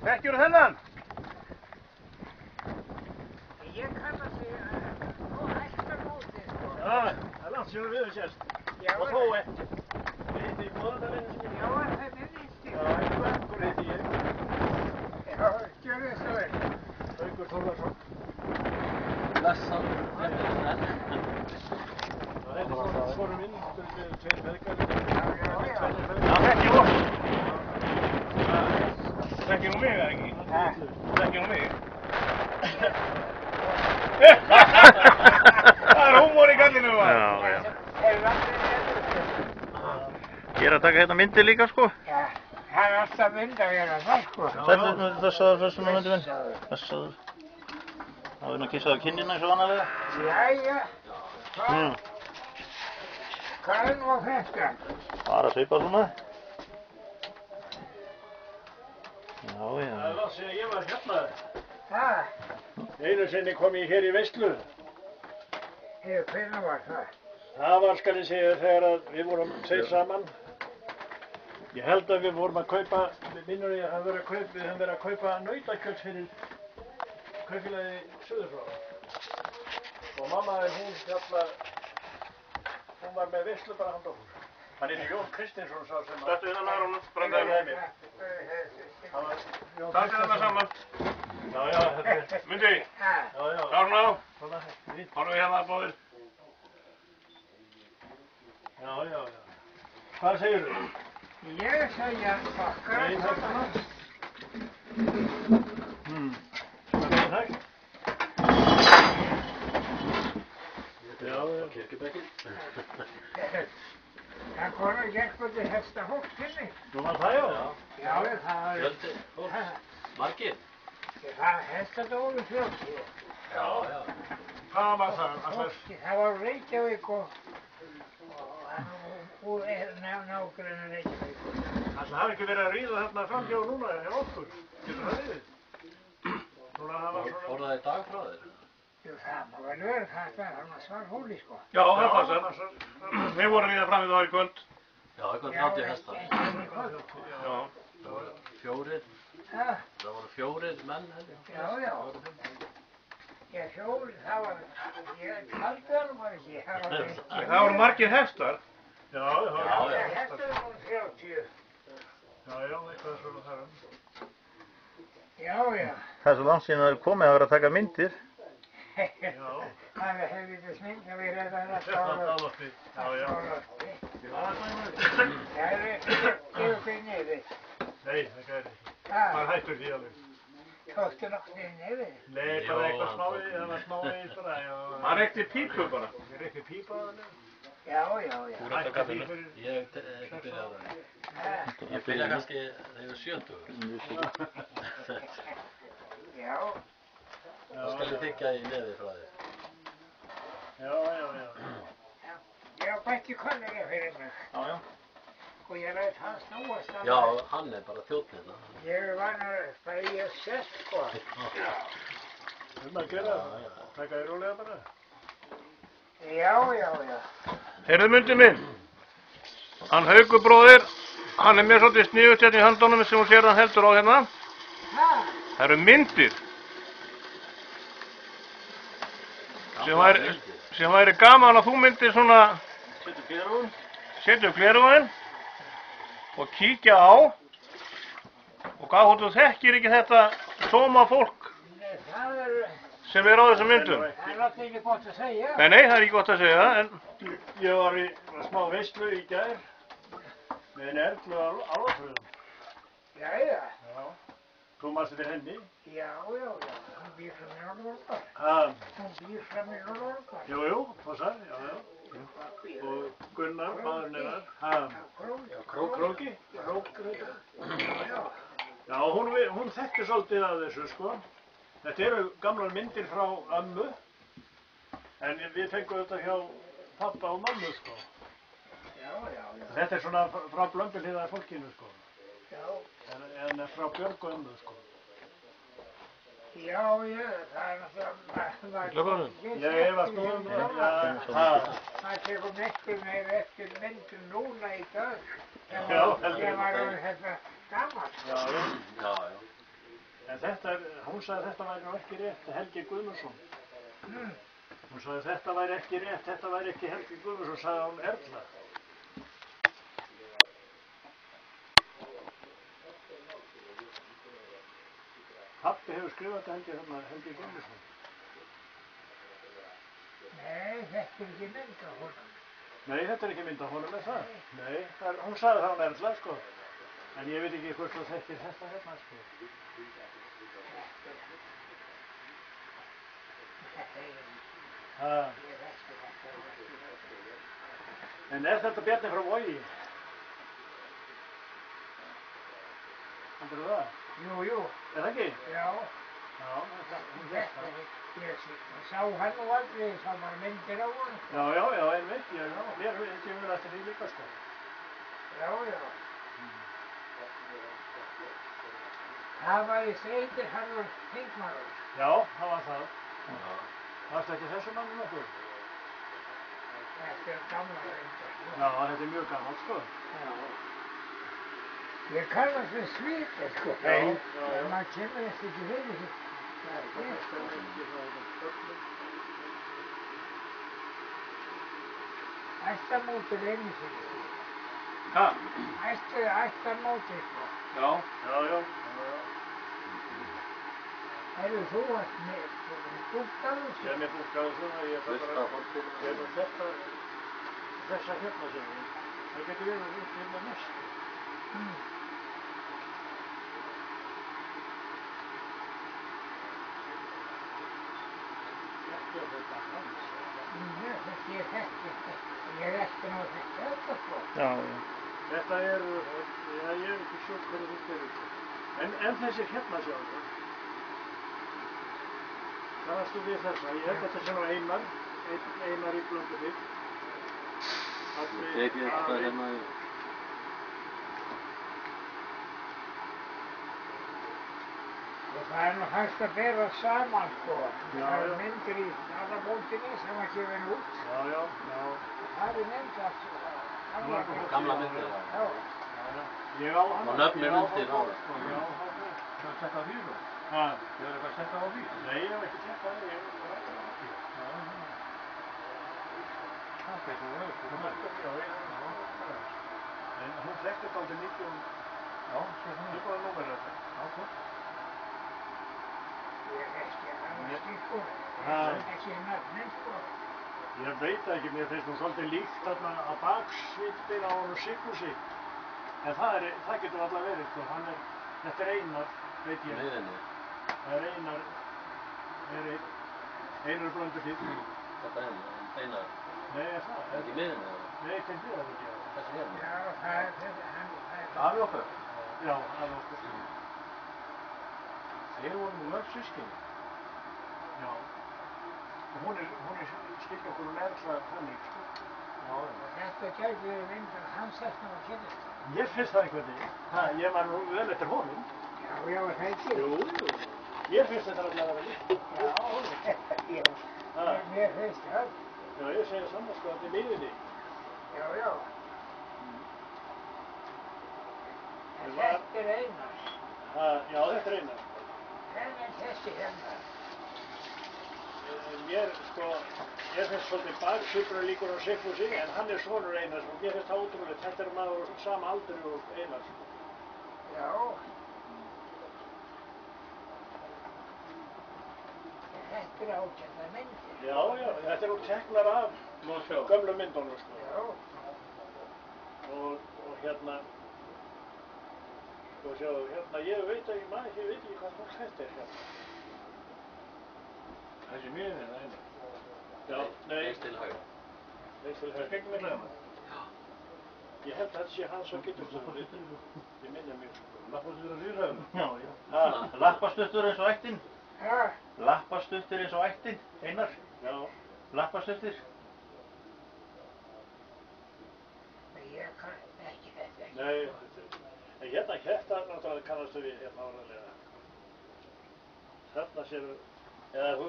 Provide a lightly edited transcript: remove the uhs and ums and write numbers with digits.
Þekkjurðu þennan? Ég kann að segja nú hættar móti, sko. Já, það er langt sem við höfum sést. Og þó ekki. Við hittum í Búðardalinn sinni. Já, það minnist ég. Já, Haukur hitti ég. Já, gjörðu svo vel. Haukur Þórðarsson. Blessaður. Það er svona minn, við tveir feðgar. Já, Þekki okkur. Þekki nú mig, eða ekki? Þekki nú mig. Það er húmor í gallinu, maður. Já. er landið Ég er að taka hérna myndir líka, sko. Já, það er alltaf mynd að vera það, sko. Þessaður fyrst svona myndir minn. Þessaður. Það er nú kissað á kinnina eins og vanalega. Jæja, Mm. hvað er nú að þetta? Bara svipað svona. Já. Það er langt síðan ég var hérna. Það, Einu sinni kom ég hér í veislu. hvernig var það? Það var, skal ég segja, þegar að við vorum tveir saman. Ég held að við vorum að kaupa, við minnum ég að við höfum verið að kaupa nautakjöld fyrir kaupfélagi Suðurfrá. Og mamma, hún var með veislu bara handa okkur. Hann er Jón Kristinsson sá sem að... Þetta er þannig Arnór, brandaði með mér. Takk fyrir það saman. Já, þetta er... Myndi, Já. Arnór, Svona, við. horfum við hérna báðir. Já. Hvað segirðu? Ég segja bakkar. Nei, þetta er það. Hvað er það? Já. Kirkjubekkin. Það kom að gerkvöldi hesta hóttinni. Nú var það, já? Já, það var... Fjöldi fólks. Margir. Það hestadólu fljótti. Já. Hvað var það? Það var Reykjavík og hún er nágrann Reykjavík. Það hafi ekki verið að ríða þarna framhjá núna hjá okkur. Getur það liðið? Núna það var svona... Fór það í dag frá þér? Jú, það má vel vera, það var hann að svara hóli, sko. Já, það passar. Við vorum í það fram í það í kvöld. Já, eitthvað 30 hestar. Já. Það voru fjórir. Já, Það voru fjórir menn, held ég. já. Ég hjóli, það var... Ég taldi hann var ekki, það var ekki. Það voru margir hestar. Já. Hestur var 30. Já, eitthvað svona þar. Já. Það er svo langt síðan það er komið að vera að taka myndir. Það er helvítið mynd að við redda þetta Já. Það er ekki niður. Nei, það gæti ekki. Það Maður hættur því alveg. tókstu nokkuð niður. Nei, bara eitthvað smávið, það var smávið bara, já. Hann reykti pípu bara. Ég reykti pípa á það. Já. Þú reynda kaffinu? Ég ekki byrjað það. Ég byrja kannski þegar 70. Já. Það skal ég þykja í neði frá þér. Já. Ég bætti kollega fyrir mig. Já. Og ég læt hann snúast að Já, hann er bara þjóðnirna. Ég var nú bara í að sett, sko. Að gera það. Taka þér rólega bara. Já. Heyrðu myndi minn. Hann Haukur bróðir, hann er mér svolítið sniðugt hérna í höndunum sem hún sér hann heldur á hérna. Það eru myndir. Sem væri gaman að þú myndir svona setja upp gleraugun og kíkja á og hvað þú þekkir ekki þetta sóma fólk Það sem er á þessum myndum. er náttúrulega ekki gott að segja. Nei, það er ekki gott að segja en Ég var í smá veislu í gær með en Erlu Álafröðum. Jæja. Þú manst eftir henni? Já. Hún býr fram í Norðurlandar. Jú, passar, já. Og Gunnar, maðurinn hennar. Króki? Já, hún þekkir svolítið af þessu, sko. Þetta eru gamlar myndir frá ömmu. En við fengum þetta hjá pappa og mammu, sko. Þetta er svona frá Blöndulíðar fólkinu, sko. En frá Björg og ömmu, sko. Já, það er náttúrulega... Ég efast nú um það. Það tekur miklu meira eftir myndum núna í dag. Já, Ég var alveg þetta gaman. Já. En þetta hún sagði að þetta væri nú ekki rétt, Helgi Guðmundsson. Hún sagði að þetta væri ekki rétt, þetta væri ekki Helgi Guðmundsson, sagði hún Erla. Pabbi hefur skrifað þetta Helgi Guðmundsson. Nei, þetta er ekki mynd af honum. Nei, þetta er ekki mynd af honum, er það? Nei, hún sagði það hún Erla, sko. En ég veit ekki hvort þú þekkir þetta hérna, sko. En er þetta Bjarni frá Vogi? Heldur þú það? Jú. Er það ekki? Já. Já, hún hélt það. Ég sá hann nú aldrei, sá bara myndir á honum. Já, einmitt, mér finnst ég vel eftir því líka, sko. Já. Það var í sveitir Harður þingmaður. Já, það var það. Varstu ekki þessu manni nokkuð? Þetta er gamla reynda. Já, þetta er mjög gammalt, sko. Ég kannast við sviti, sko. Já. En maður kemur eftir ekki fyrir því. Ættamótið einu sinni. Hvað? Ættamótið, sko. Já. Heyrðu, þú varst með búkkaðu? Ég er með búkkaðu svona, ég er með þessa hérna sem það getur verið út hérna næst. Ég ætti nú þetta, sko. Já. Þetta ég er ekki svo hverju þetta er. En þessi hérna sjálf. Kannastu við þessa? Ég held þetta sem var Einar í Blönduhlíð. Tekið þetta hérna í... Og það er nú hægt að bera saman, sko. Já. Það eru myndir í Arnabókinni sem var gefin út. Já. Það er mynd af Gamla myndir, Já. Ég á hana. Og nöfnin undir á. Já. Þú hefði sett á því, þú? Ha? Þú hefði eitthvað sett á því? Nei, ég hef ekki sett það, ég hef bara rætt á því. Það er eitthvað Já. En hún þekkti þetta aldrei mikið og ég er bara númer þetta. Ég er ekki að hafa skikkur. Ekki nöfnin, sko. Ég veit það ekki, mér finnst hún svolítið líkt þarna að baksvittir á honum Sigfúsi. En það getur alltaf verið, sko. Þetta er Einar, veit ég. Miðinni. Það er Einar Blönduhlíð. Þetta er Einar. Nei, er það? Er þetta í miðinni? Nei, til því það ekki. Þessi hérna? Já, það er þetta. Afi okkar? Já, afi okkur. Þeir voru nú mörg systkini. Já. Og hún er skilt okkur Erla þannig, sko. Þetta gæti verið mynd af hans eftir að kynast. Ég finnst það einhvern veginn. Ég man nú vel eftir honum. Já, það ekki. Jú. Ég finnst þetta alltaf að vera líkt. Já, mér finnst það. Já, ég segi það saman, sko, þetta er miðinni. Já. En þetta er Einar. Já, þetta er Einar. En þessi hérna. Mér finnst svolítið baksvipur líkur á Sigfúsi, en hann er sonur Einars og mér finnst það ótrúlegt. Þetta er maður á sama aldri og Einars. Já. Þetta er ágættar myndir. Já, þetta er nú teknar af gömlu myndunum, sko. Já. Og hérna, sko, sjáðu, hérna, ég veit ekki hvað fólk þetta er hérna. Þessi miðin er Einar. Já, nei. Eins til hægra. Eins til Það er skegg með glæma. Ég held að þetta sé hans og getur það. Ég minna mér. Lappastuttur á Sýrhöfum. Já. Lappastuttur eins og ættin. Já. Lappastuttur eins og ættin, Einar. Já. Lappastuttur. Ég kann ekki þetta. Nei, en hérna náttúrulega kannastu við hérna áraðlega. Þarna séu, eða þú